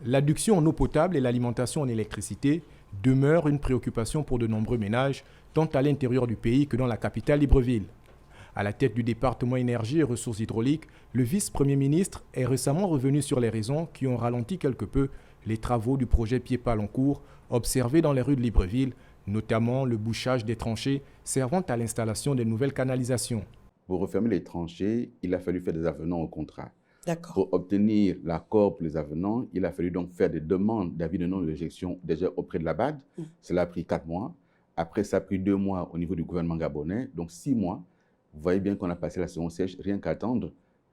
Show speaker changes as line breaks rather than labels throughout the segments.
L'adduction en eau potable et l'alimentation en électricité demeurent une préoccupation pour de nombreux ménages, tant à l'intérieur du pays que dans la capitale Libreville. À la tête du département énergie et ressources hydrauliques, le vice-premier ministre est récemment revenu sur les raisons qui ont ralenti quelque peu les travaux du projet Pied-Pal en cours observés dans les rues de Libreville, notamment le bouchage des tranchées servant à l'installation des nouvelles canalisations.
Pour refermer les tranchées, il a fallu faire des avenants au contrat.
D'accord.
Pour obtenir l'accord pour les avenants, il a fallu donc faire des demandes d'avis de non-éjection déjà auprès de la BAD. Cela a pris 4 mois. Après, ça a pris 2 mois au niveau du gouvernement gabonais, donc 6 mois. Vous voyez bien qu'on a passé la saison sèche rien qu'attendre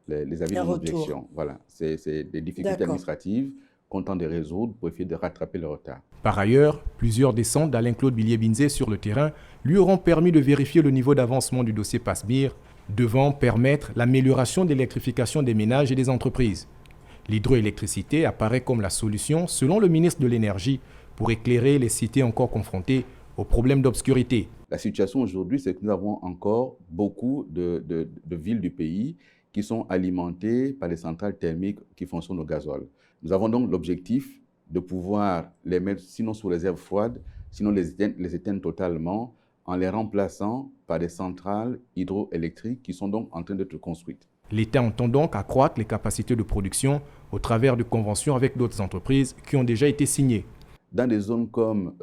les avis de non-objection. Voilà, c'est des difficultés administratives qu'on tente de résoudre pour essayer de rattraper le retard.
Par ailleurs, plusieurs descentes d'Alain-Claude Billier-Binzé sur le terrain lui auront permis de vérifier le niveau d'avancement du dossier Passmir, devant permettre l'amélioration de l'électrification des ménages et des entreprises. L'hydroélectricité apparaît comme la solution, selon le ministre de l'Énergie, pour éclairer les cités encore confrontées aux problèmes d'obscurité.
La situation aujourd'hui, c'est que nous avons encore beaucoup de villes du pays qui sont alimentées par des centrales thermiques qui fonctionnent au gazole. Nous avons donc l'objectif de pouvoir les mettre, sinon sous réserve froide, sinon les éteindre totalement, en les remplaçant par des centrales hydroélectriques qui sont donc en train d'être construites.
L'État entend donc accroître les capacités de production au travers de conventions avec d'autres entreprises qui ont déjà été signées.
Dans des zones comme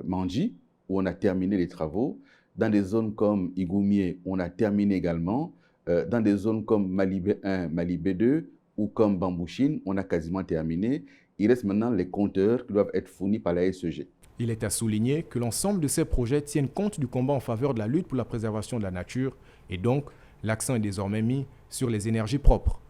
Mandji, où on a terminé les travaux, dans des zones comme Igoumié, où on a terminé également, dans des zones comme Malibé 1, Malibé 2, ou comme Bambouchine, on a quasiment terminé. Il reste maintenant les compteurs qui doivent être fournis par la SEG.
Il est à souligner que l'ensemble de ces projets tiennent compte du combat en faveur de la lutte pour la préservation de la nature et donc l'accent est désormais mis sur les énergies propres.